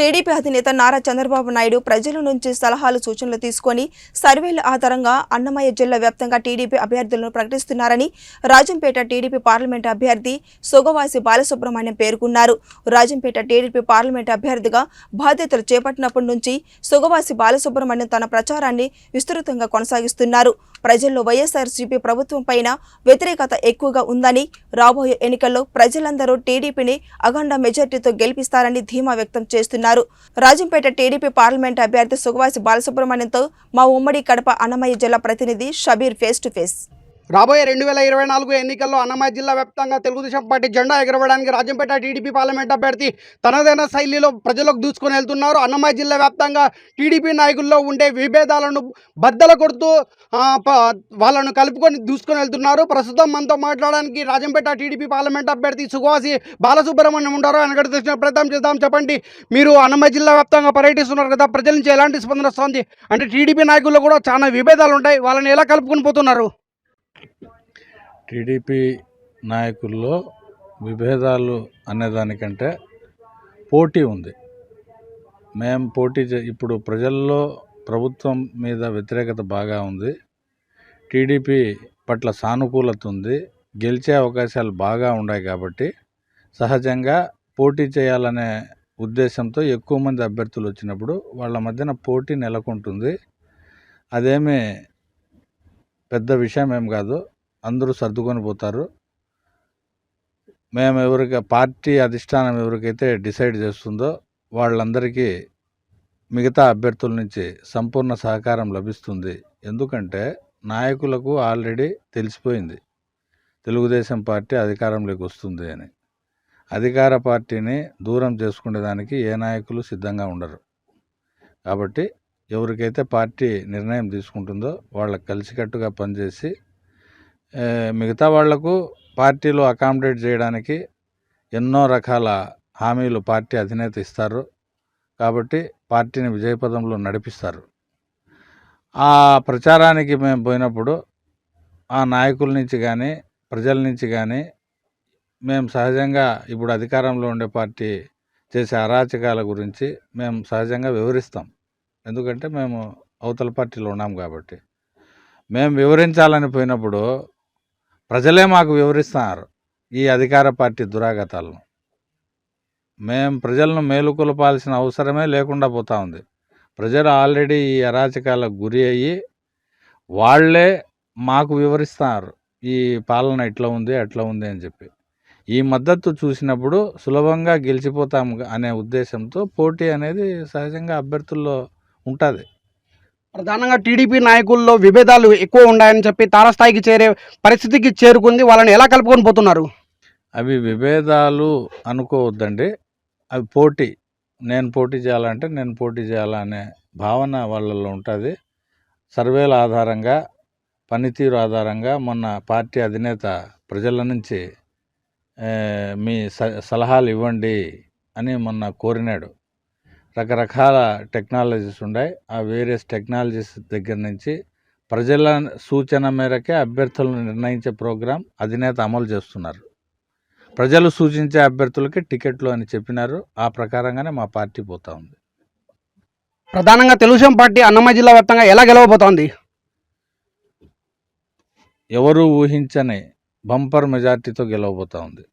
TDP అధినేత నారా చంద్రబాబు నాయుడు ప్రజల నుంచి సలహాలు సూచనలు తీసుకొని సర్వేల ఆధారంగా అన్నమయ్య జిల్లా వ్యాప్తంగా టీడీపీ అభ్యర్థులను ప్రకటిస్తున్నారని రాజంపేట టీడీపీ పార్లమెంట్ అభ్యర్థి సొగవాసి బాలసుబ్రహ్మణ్యం పేర్కొన్నారు. రాజంపేట టీడీపీ పార్లమెంట్ అభ్యర్థిగా బాధ్యతలు చేపట్టినప్పటి నుంచి సొగవాసి బాలసుబ్రహ్మణ్యం తన ప్రచారాన్ని విస్తృతంగా కొనసాగిస్తున్నారు. ప్రజల్లో వైఎస్ఆర్సీపీ ప్రభుత్వం పైన వ్యతిరేకత ఎక్కువగా ఉందని, రాబోయే ఎన్నికల్లో ప్రజలందరూ టీడీపీని అఖండ మెజార్టీతో గెలిపిస్తారని ధీమా వ్యక్తం చేస్తున్నారు. రాజంపేట టీడీపీ పార్లమెంట్ అభ్యర్థి సొగవాసి బాలసుబ్రహ్మణ్యంతో మా ఉమ్మడి కడప అన్నమయ్య జిల్లా ప్రతినిధి షబీర్ ఫేస్ టు ఫేస్. రాబోయే 2024 ఎన్నికల్లో అన్నమయ్య జిల్లా వ్యాప్తంగా తెలుగుదేశం పార్టీ జెండా ఎగరవేయడానికి రాజంపేట టీడీపీ పార్లమెంట్ అభ్యర్థి తనదైన శైలిలో ప్రజలకు దూసుకొని వెళ్తున్నారు. అన్నమయ్య జిల్లా వ్యాప్తంగా టీడీపీ నాయకుల్లో ఉండే విభేదాలను బద్దలు కొడుతూ వాళ్ళను కలుపుకొని దూసుకొని వెళ్తున్నారు. ప్రస్తుతం మనతో మాట్లాడడానికి రాజంపేట టీడీపీ పార్లమెంట్ అభ్యర్థి సుగవాసి బాలసుబ్రహ్మణ్యం ఉంటారు. ఆయన తెలిసిన ప్రయత్నం చేద్దాం. చెప్పండి, మీరు అన్నమయ్య జిల్లా వ్యాప్తంగా పర్యటిస్తున్నారు కదా, ప్రజల నుంచి ఎలాంటి స్పందన వస్తుంది? అంటే టీడీపీ నాయకుల్లో కూడా చాలా విభేదాలు ఉంటాయి, వాళ్ళని ఎలా కలుపుకొని పోతున్నారు? టీడీపీ నాయకుల్లో విభేదాలు అనేదానికంటే పోటీ ఉంది. మేము ఇప్పుడు ప్రజల్లో ప్రభుత్వం మీద వ్యతిరేకత బాగా ఉంది, టీడీపీ పట్ల సానుకూలత ఉంది, గెలిచే అవకాశాలు బాగా ఉన్నాయి. కాబట్టి సహజంగా పోటీ చేయాలనే ఉద్దేశంతో ఎక్కువ మంది అభ్యర్థులు వచ్చినప్పుడు వాళ్ళ మధ్యన పోటీ నెలకొంటుంది. అదేమీ పెద్ద విషయం ఏం కాదు, అందరూ సర్దుకొని పోతారు. మేము పార్టీ అధిష్టానం ఎవరికైతే డిసైడ్ చేస్తుందో వాళ్ళందరికీ మిగతా అభ్యర్థుల నుంచి సంపూర్ణ సహకారం లభిస్తుంది. ఎందుకంటే నాయకులకు ఆల్రెడీ తెలిసిపోయింది తెలుగుదేశం పార్టీ అధికారంలోకి వస్తుంది అని. అధికార పార్టీని దూరం చేసుకునేదానికి ఏ నాయకులు సిద్ధంగా ఉండరు. కాబట్టి ఎవరికైతే పార్టీ నిర్ణయం తీసుకుంటుందో వాళ్ళకి కలిసికట్టుగా పనిచేసి మిగతా వాళ్లకు పార్టీలో అకామిడేట్ చేయడానికి ఎన్నో రకాల హామీలు పార్టీ అధినేత ఇస్తారు. కాబట్టి పార్టీని విజయపదంలో నడిపిస్తారు. ఆ ప్రచారానికి మేము పోయినప్పుడు ఆ నాయకుల నుంచి కానీ ప్రజల నుంచి కానీ మేము సహజంగా ఇప్పుడు అధికారంలో ఉండే పార్టీ చేసే అరాచకాల గురించి మేము సహజంగా వివరిస్తాం. ఎందుకంటే మేము అవతల పార్టీలో ఉన్నాం కాబట్టి. మేము వివరించాలని పోయినప్పుడు ప్రజలే మాకు వివరిస్తున్నారు ఈ అధికార పార్టీ దురాగతాలను. మేము ప్రజలను మేలుకొలపాల్సిన అవసరమే లేకుండా పోతా ఉంది. ప్రజలు ఆల్రెడీ ఈ అరాచకాలకు గురి అయ్యి వాళ్ళే మాకు వివరిస్తున్నారు ఈ పాలన ఇట్లా ఉంది అట్లా ఉంది అని చెప్పి. ఈ మద్దతు చూసినప్పుడు సులభంగా గెలిచిపోతాం అనే ఉద్దేశంతో పోటీ అనేది సహజంగా అభ్యర్థుల్లో ఉంటుంది. ప్రధానంగా టీడీపీ నాయకుల్లో విభేదాలు ఎక్కువ ఉన్నాయని చెప్పి తారస్థాయికి చేరే పరిస్థితికి చేరుకుంది. వాళ్ళని ఎలా కలుపుకొని పోతున్నారు? అవి విభేదాలు అనుకోవద్దండి, అవి పోటీ. నేను పోటీ చేయాలంటే నేను పోటీ చేయాలనే భావన వాళ్ళల్లో ఉంటుంది. సర్వేల ఆధారంగా, పనితీరు ఆధారంగా మొన్న పార్టీ అధినేత ప్రజల నుంచి మీ సలహాలు ఇవ్వండి అని మొన్న కోరినాడు. రకరకాల టెక్నాలజీస్ ఉన్నాయి. ఆ వేరియస్ టెక్నాలజీస్ దగ్గర నుంచి ప్రజల సూచన మేరకే అభ్యర్థులను నిర్ణయించే ప్రోగ్రాం అధినేత అమలు చేస్తున్నారు. ప్రజలు సూచించే అభ్యర్థులకి టికెట్లు అని చెప్పినారు. ఆ ప్రకారంగానే మా పార్టీ పోతా ఉంది. ప్రధానంగా తెలుగుదేశం పార్టీ అన్నమయ్య జిల్లా వ్యాప్తంగా ఎలా గెలవబోతోంది? ఎవరు ఊహించని బంపర్ మెజార్టీతో గెలవబోతూ ఉంది.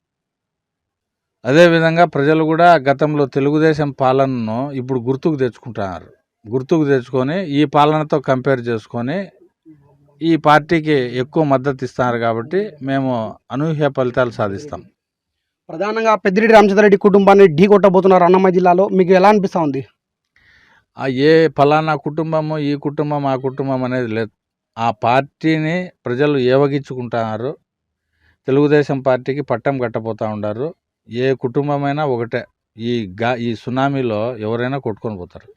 అదేవిధంగా ప్రజలు కూడా గతంలో తెలుగుదేశం పాలనను ఇప్పుడు గుర్తుకు తెచ్చుకుంటున్నారు. గుర్తుకు తెచ్చుకొని ఈ పాలనతో కంపేర్ చేసుకొని ఈ పార్టీకి ఎక్కువ మద్దతు ఇస్తున్నారు. కాబట్టి మేము అనూహ్య ఫలితాలు సాధిస్తాం. ప్రధానంగా పెద్దిరెడ్డి రామచంద్రరెడ్డి కుటుంబాన్ని ఢీ కొట్టబోతున్నారు అన్నమయ్య జిల్లాలో. మీకు ఎలా అనిపిస్తూ ఉంది? ఏ ఫలానా కుటుంబము ఈ కుటుంబం ఆ కుటుంబం అనేది లేదు. ఆ పార్టీని ప్రజలు ఏవగించుకుంటున్నారు. తెలుగుదేశం పార్టీకి పట్టం కట్టబోతూ ఉన్నారు. ఏ కుటుంబమైనా ఒకటే. ఈ సునామీలో ఎవరైనా కొట్టుకొని పోతారు.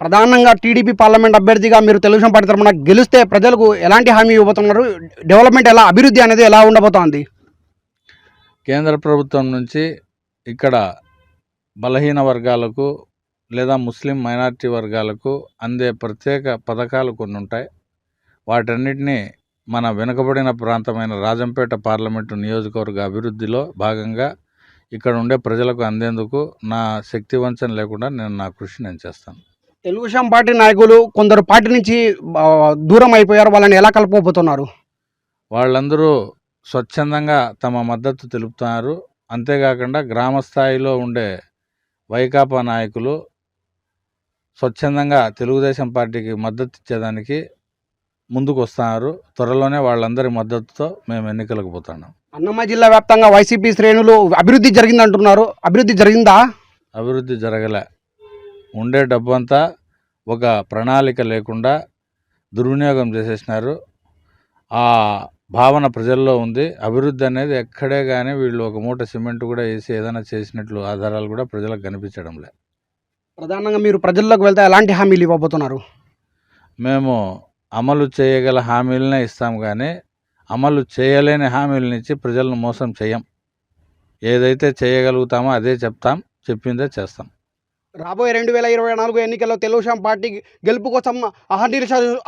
ప్రధానంగా టీడీపీ పార్లమెంట్ అభ్యర్థిగా మీరు తెలుగుదేశం పార్టీ తరఫున గెలిస్తే ప్రజలకు ఎలాంటి హామీ ఇవ్వబోతున్నారు? డెవలప్మెంట్ ఎలా, అభివృద్ధి అనేది ఎలా ఉండబోతోంది? కేంద్ర ప్రభుత్వం నుంచి ఇక్కడ బలహీన వర్గాలకు లేదా ముస్లిం మైనారిటీ వర్గాలకు అందే ప్రత్యేక పథకాలు కొన్ని ఉంటాయి. వాటన్నిటినీ మన వెనుకబడిన ప్రాంతమైన రాజంపేట పార్లమెంటు నియోజకవర్గ అభివృద్ధిలో భాగంగా ఇక్కడ ఉండే ప్రజలకు అందేందుకు నా శక్తి వంచన లేకుండా నా కృషి నేను చేస్తాను. తెలుగుదేశం పార్టీ నాయకులు కొందరు పార్టీ నుంచి దూరం అయిపోయారు, వాళ్ళని ఎలా కలుపుకోబోతున్నారు? వాళ్ళందరూ స్వచ్ఛందంగా తమ మద్దతు తెలుపుతున్నారు. అంతేకాకుండా గ్రామ స్థాయిలో ఉండే వైకాపా నాయకులు స్వచ్ఛందంగా తెలుగుదేశం పార్టీకి మద్దతు ఇచ్చేదానికి ముందుకు వస్తున్నారు. త్వరలోనే వాళ్ళందరి మద్దతుతో మేము ఎన్నికలకు పోతున్నాం. అన్నమయ్య జిల్లా వ్యాప్తంగా వైసీపీ శ్రేణులు అభివృద్ధి జరిగిందంటున్నారు, అభివృద్ధి జరిగిందా? అభివృద్ధి జరగలే. ఉండే డబ్బంతా ఒక ప్రణాళిక లేకుండా దుర్వినియోగం చేసేసినారు. ఆ భావన ప్రజల్లో ఉంది. అభివృద్ధి అనేది ఎక్కడే కానీ వీళ్ళు ఒక మూట సిమెంట్ కూడా వేసి ఏదైనా చేసినట్లు ఆధారాలు కూడా ప్రజలకు కనిపించడం లే. ప్రధానంగా మీరు ప్రజల్లోకి వెళ్తే ఎలాంటి హామీలు ఇవ్వబోతున్నారు? మేము అమలు చేయగల హామీలనే ఇస్తాం, కానీ అమలు చేయలేని హామీలను ఇచ్చి ప్రజలను మోసం చేయం. ఏదైతే చేయగలుగుతామో అదే చెప్తాం, చెప్పిందే చేస్తాం. రాబోయే 2024 ఎన్నికల్లో తెలుగుదేశం పార్టీ గెలుపు కోసం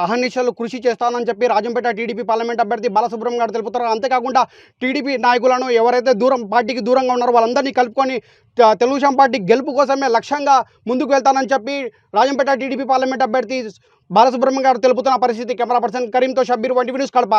అహర్నిశలు కృషి చేస్తానని చెప్పి రాజంపేట టీడీపీ పార్లమెంట్ అభ్యర్థి బాలసుబ్రహ్మణ్యం గారు తెలుపుతారు. అంతేకాకుండా టీడీపీ నాయకులను ఎవరైతే పార్టీకి దూరంగా ఉన్నారో వాళ్ళందరినీ కలుపుకొని తెలుగుదేశం పార్టీ గెలుపు కోసమే లక్ష్యంగా ముందుకు వెళ్తానని చెప్పి రాజంపేట టీడీపీ పార్లమెంట్ అభ్యర్థి బాలసుబ్రహ్మణ్యం గారు తెలుపుతున్న పరిస్థితి. కెమెరా పర్సన్ కరీంతో షబ్బీర్, 1 న్యూస్ కడప.